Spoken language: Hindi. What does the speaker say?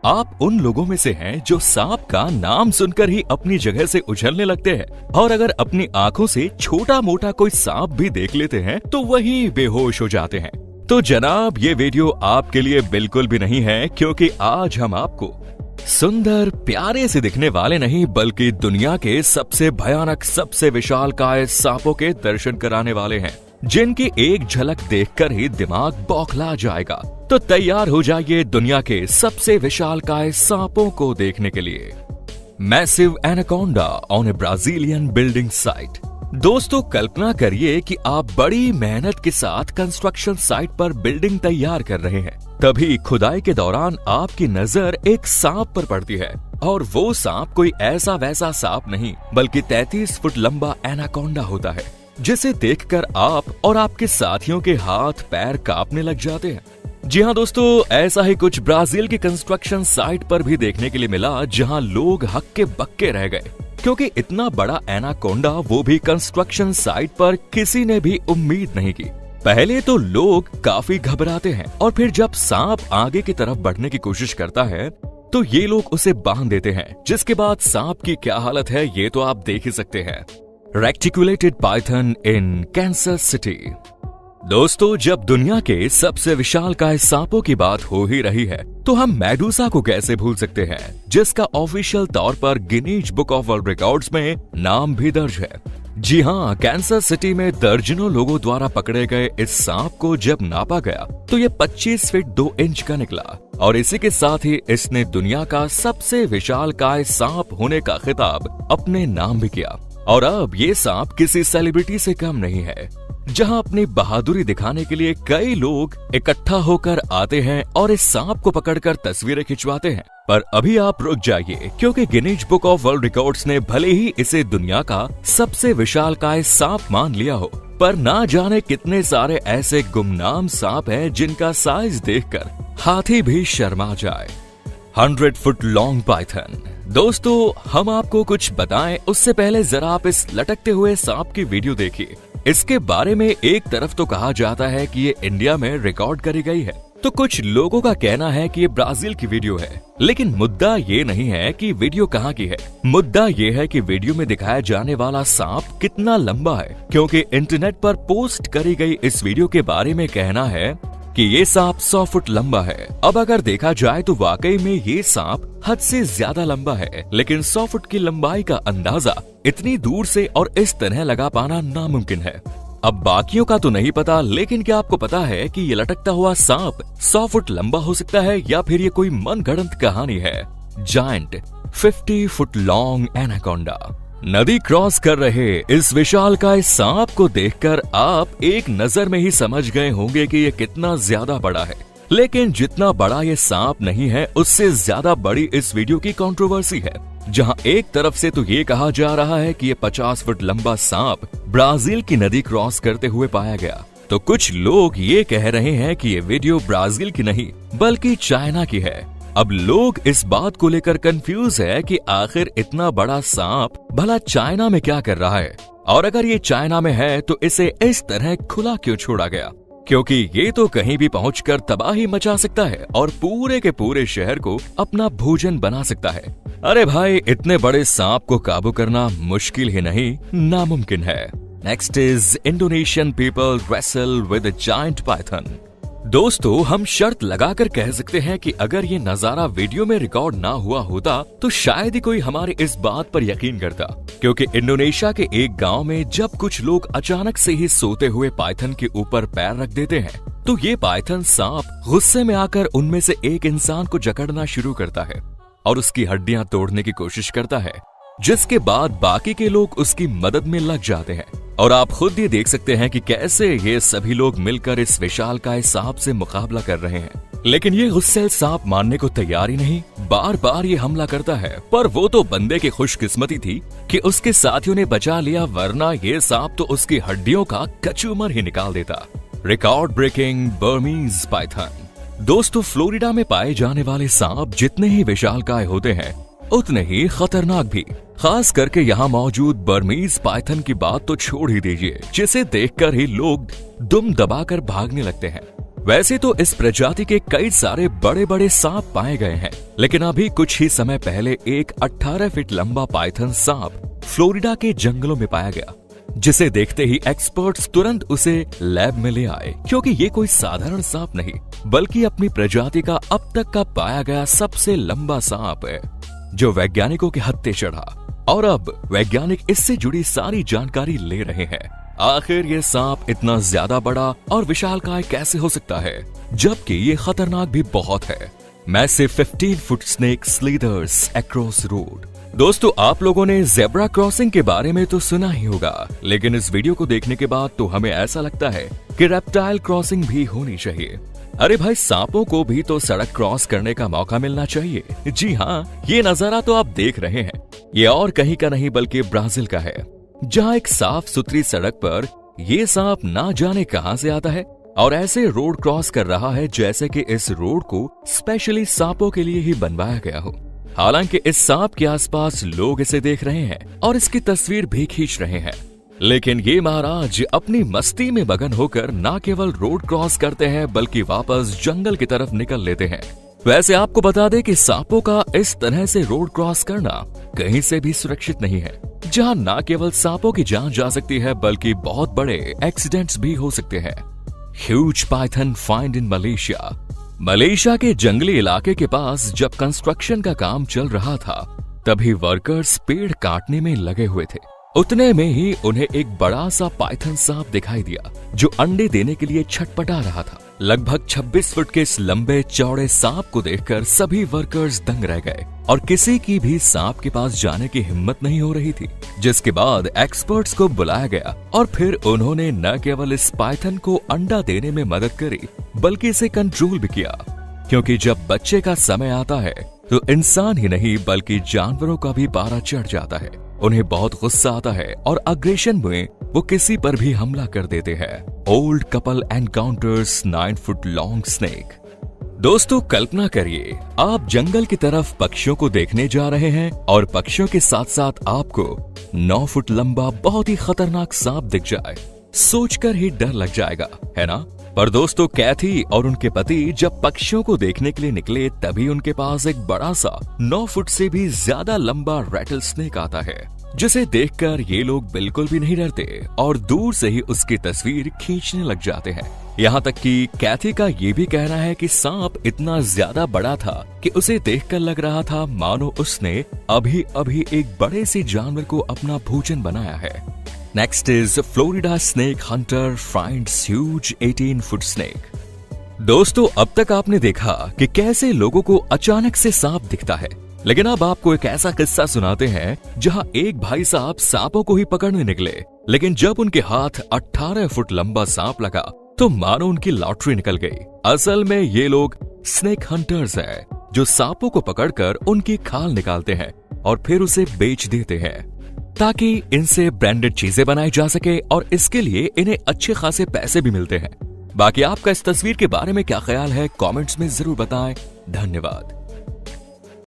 आप उन लोगों में से हैं जो सांप का नाम सुनकर ही अपनी जगह से उछलने लगते हैं और अगर अपनी आंखों से छोटा मोटा कोई सांप भी देख लेते हैं तो वही बेहोश हो जाते हैं। तो जनाब, ये वीडियो आपके लिए बिल्कुल भी नहीं है, क्योंकि आज हम आपको सुंदर प्यारे से दिखने वाले नहीं बल्कि दुनिया के सबसे भयानक, सबसे विशालकाय सांपों के दर्शन कराने वाले हैं, जिनकी एक झलक देखकर ही दिमाग बौखला जाएगा। तो तैयार हो जाइए दुनिया के सबसे विशालकाय सांपों को देखने के लिए। Massive anaconda on A Brazilian building site. दोस्तों, कल्पना करिए कि आप बड़ी मेहनत के साथ कंस्ट्रक्शन साइट पर बिल्डिंग तैयार कर रहे हैं। तभी खुदाई के दौरान आपकी नजर एक सांप पर पड़ती है और वो सांप कोई ऐसा वैसा सांप नहीं बल्कि 33 फुट लंबा एनाकोंडा होता है, जिसे देखकर आप और आपके साथियों के हाथ पैर कांपने लग जाते हैं। जी हाँ दोस्तों, ऐसा ही कुछ ब्राजील की कंस्ट्रक्शन साइट पर भी देखने के लिए मिला, जहां लोग हक्के बक्के रह गए, क्योंकि इतना बड़ा एनाकोंडा वो भी कंस्ट्रक्शन साइट पर किसी ने भी उम्मीद नहीं की। पहले तो लोग काफी घबराते हैं और फिर जब सांप आगे की तरफ बढ़ने की कोशिश करता है तो ये लोग उसे बांध देते हैं, जिसके बाद सांप की क्या हालत है ये तो आप देख ही सकते हैं। रेक्टिकुलेटेड पाइथन इन कैंसस सिटी। दोस्तों, जब दुनिया के सबसे विशालकाय सांपों की बात हो ही रही है तो हम मेडूसा को कैसे भूल सकते हैं, जिसका ऑफिशियल तौर पर Guinness book of world records में नाम भी दर्ज है। जी हाँ, कैंसस सिटी में दर्जनों लोगों द्वारा पकड़े गए इस सांप को जब नापा गया तो ये 25 फीट 2 इंच का निकला और इसी के साथ ही इसने दुनिया का सबसे विशालकाय सांप होने का खिताब अपने नाम भी किया। और अब ये सांप किसी सेलिब्रिटी से कम नहीं है, जहां अपनी बहादुरी दिखाने के लिए कई लोग इकट्ठा होकर आते हैं और इस सांप को पकड़कर तस्वीरें खिंचवाते हैं। पर अभी आप रुक जाइए, क्योंकि Guinness book of world records ने भले ही इसे दुनिया का सबसे विशालकाय सांप मान लिया हो, पर ना जाने कितने सारे ऐसे गुमनाम सांप हैं जिनका साइज देखकर हाथी भी शर्मा जाए। 100 फुट लॉन्ग पाइथन। दोस्तों, हम आपको कुछ बताएं उससे पहले जरा आप इस लटकते हुए सांप की वीडियो देखिए। इसके बारे में एक तरफ तो कहा जाता है कि ये इंडिया में रिकॉर्ड करी गई है, तो कुछ लोगों का कहना है कि ये ब्राजील की वीडियो है। लेकिन मुद्दा ये नहीं है कि वीडियो कहाँ की है, मुद्दा ये है कि वीडियो में दिखाया जाने वाला सांप कितना लंबा है, क्योंकि इंटरनेट पर पोस्ट करी गई इस वीडियो के बारे में कहना है कि ये सांप 100 फुट लंबा है। अब अगर देखा जाए तो वाकई में ये सांप हद से ज्यादा लंबा है, लेकिन 100 फुट की लंबाई का अंदाजा इतनी दूर से और इस तरह लगा पाना नामुमकिन है। अब बाकियों का तो नहीं पता, लेकिन क्या आपको पता है कि ये लटकता हुआ सांप 100 फुट लंबा हो सकता है या फिर ये कोई मनगढ़ंत कहानी है? Giant 50 foot long anaconda. नदी क्रॉस कर रहे इस विशालकाय सांप को देखकर आप एक नजर में ही समझ गए होंगे कि ये कितना ज्यादा बड़ा है। लेकिन जितना बड़ा ये सांप नहीं है, उससे ज्यादा बड़ी इस वीडियो की कंट्रोवर्सी है, जहां एक तरफ से तो ये कहा जा रहा है कि ये 50 फुट लंबा सांप ब्राजील की नदी क्रॉस करते हुए पाया गया, तो कुछ लोग ये कह रहे हैं कि ये वीडियो ब्राजील की नहीं बल्कि चाइना की है। अब लोग इस बात को लेकर कंफ्यूज है कि आखिर इतना बड़ा सांप भला चाइना में क्या कर रहा है, और अगर ये चाइना में है तो इसे इस तरह खुला क्यों छोड़ा गया, क्योंकि ये तो कहीं भी पहुंचकर तबाही मचा सकता है और पूरे के पूरे शहर को अपना भोजन बना सकता है। अरे भाई, इतने बड़े सांप को काबू करना मुश्किल ही नहीं, नामुमकिन है। Next is Indonesian people wrestle with a giant Python. दोस्तों, हम शर्त लगाकर कह सकते हैं कि अगर ये नजारा वीडियो में रिकॉर्ड ना हुआ होता तो शायद ही कोई हमारी इस बात पर यकीन करता, क्योंकि इंडोनेशिया के एक गांव में जब कुछ लोग अचानक से ही सोते हुए पाइथन के ऊपर पैर रख देते हैं तो ये पाइथन सांप गुस्से में आकर उनमें से एक इंसान को जकड़ना शुरू करता है और उसकी हड्डियां तोड़ने की कोशिश करता है, जिसके बाद बाकी के लोग उसकी मदद में लग जाते हैं। और आप खुद ये देख सकते हैं कि कैसे ये सभी लोग मिलकर इस विशालकाय सांप से मुकाबला कर रहे हैं। लेकिन ये गुस्सैल सांप मानने को तैयार ही नहीं, बार बार ये हमला करता है। पर वो तो बंदे की खुशकिस्मती थी कि उसके साथियों ने बचा लिया, वरना ये सांप तो उसकी हड्डियों का कचूमर ही निकाल देता। Record breaking Burmese python. दोस्तों, फ्लोरिडा में पाए जाने वाले सांप जितने ही विशालकाय होते हैं उतने ही खतरनाक भी। खास करके यहाँ मौजूद बर्मीज पाइथन की बात तो छोड़ ही दीजिए, जिसे देखकर ही लोग दुम दबाकर भागने लगते हैं। वैसे तो इस प्रजाति के कई सारे बड़े बड़े सांप पाए गए हैं, लेकिन अभी कुछ ही समय पहले एक 18 फीट लंबा पाइथन सांप फ्लोरिडा के जंगलों में पाया गया, जिसे देखते ही एक्सपर्ट्स तुरंत उसे लैब में ले आए, क्योंकि ये कोई साधारण सांप नहीं बल्कि अपनी प्रजाति का अब तक का पाया गया सबसे लंबा सांप है, जो वैज्ञानिकों के हत्थे चढ़ा। और अब वैज्ञानिक इससे जुड़ी सारी जानकारी ले रहे हैं। आखिर ये सांप इतना ज्यादा बड़ा और विशालकाय कैसे हो सकता है, जबकि ये खतरनाक भी बहुत है। Massive 15 foot snake slithers across road. दोस्तों, आप लोगों ने ज़ेब्रा क्रॉसिंग के बारे में तो सुना ही होगा, लेकिन इस वीडियो को देखने के बाद तो हमें ऐसा लगता है कि रेप्टाइल क्रॉसिंग भी होनी चाहिए। अरे भाई, सांपों को भी तो सड़क क्रॉस करने का मौका मिलना चाहिए। जी हाँ, ये नजारा तो आप देख रहे हैं, ये और कहीं का नहीं बल्कि ब्राजील का है, जहाँ एक साफ सुथरी सड़क पर ये सांप ना जाने कहां से आता है और ऐसे रोड क्रॉस कर रहा है जैसे कि इस रोड को स्पेशली सांपों के लिए ही बनवाया गया हो। हालांकि इस सांप के आसपास लोग इसे देख रहे हैं और इसकी तस्वीर भी खींच रहे हैं, लेकिन ये महाराज अपनी मस्ती में मगन होकर न केवल रोड क्रॉस करते हैं बल्कि वापस जंगल की तरफ निकल लेते हैं। वैसे आपको बता दें कि सांपों का इस तरह से रोड क्रॉस करना कहीं से भी सुरक्षित नहीं है, जहां न केवल सांपों की जान जा सकती है बल्कि बहुत बड़े एक्सीडेंट्स भी हो सकते हैं। Huge Python find in Malaysia. Malaysia के जंगली इलाके के पास जब कंस्ट्रक्शन का काम चल रहा था, तभी वर्कर्स पेड़ काटने में लगे हुए थे। उतने में ही उन्हें एक बड़ा सा पाइथन सांप दिखाई दिया, जो अंडे देने के लिए छटपटा रहा था। लगभग 26 फुट के इस लंबे चौड़े सांप को देखकर सभी वर्कर्स दंग रह गए और किसी की भी सांप के पास जाने की हिम्मत नहीं हो रही थी। जिसके बाद एक्सपर्ट्स को बुलाया गया और फिर उन्होंने न केवल इस पाइथन को अंडा देने में मदद करी बल्कि इसे कंट्रोल भी किया, क्योंकि जब बच्चे का समय आता है तो इंसान ही नहीं बल्कि जानवरों का भी पारा चढ़ जाता है। उन्हें बहुत गुस्सा आता है और अग्रेशन में वो किसी पर भी हमला कर देते हैं। Old couple encounters 9 foot long snake. दोस्तों, कल्पना करिए आप जंगल की तरफ पक्षियों को देखने जा रहे हैं और पक्षियों के साथ साथ आपको 9 फुट लंबा बहुत ही खतरनाक सांप दिख जाए। सोचकर ही डर लग जाएगा, है ना? पर दोस्तों, कैथी और उनके पति जब पक्षियों को देखने के लिए निकले, तभी उनके पास एक बड़ा सा 9 फुट से भी ज्यादा लंबा रैटल स्नेक आता है, जिसे देखकर ये लोग बिल्कुल भी नहीं डरते और दूर से ही उसकी तस्वीर खींचने लग जाते हैं। यहाँ तक कि कैथी का ये भी कहना है कि सांप इतना ज्यादा बड़ा था कि उसे देखकर लग रहा था मानो उसने अभी अभी एक बड़े से जानवर को अपना भोजन बनाया है। Next is Florida snake Hunter finds huge 18 foot snake. दोस्तों, अब तक आपने देखा कि कैसे लोगों को अचानक से सांप दिखता है, लेकिन अब आपको एक ऐसा किस्सा सुनाते हैं जहां एक भाई साहब सांपों को ही पकड़ने निकले, लेकिन जब उनके हाथ 18 फुट लंबा सांप लगा तो मानो उनकी लॉटरी निकल गई। असल में ये लोग स्नेक हंटर्स हैं, जो सांपों को पकड़कर उनकी खाल निकालते हैं और फिर उसे बेच देते हैं, ताकि इनसे ब्रांडेड चीजें बनाई जा सके और इसके लिए इन्हें अच्छे खासे पैसे भी मिलते हैं। बाकी आपका इस तस्वीर के बारे में क्या ख्याल है, कमेंट्स में जरूर बताएं। धन्यवाद।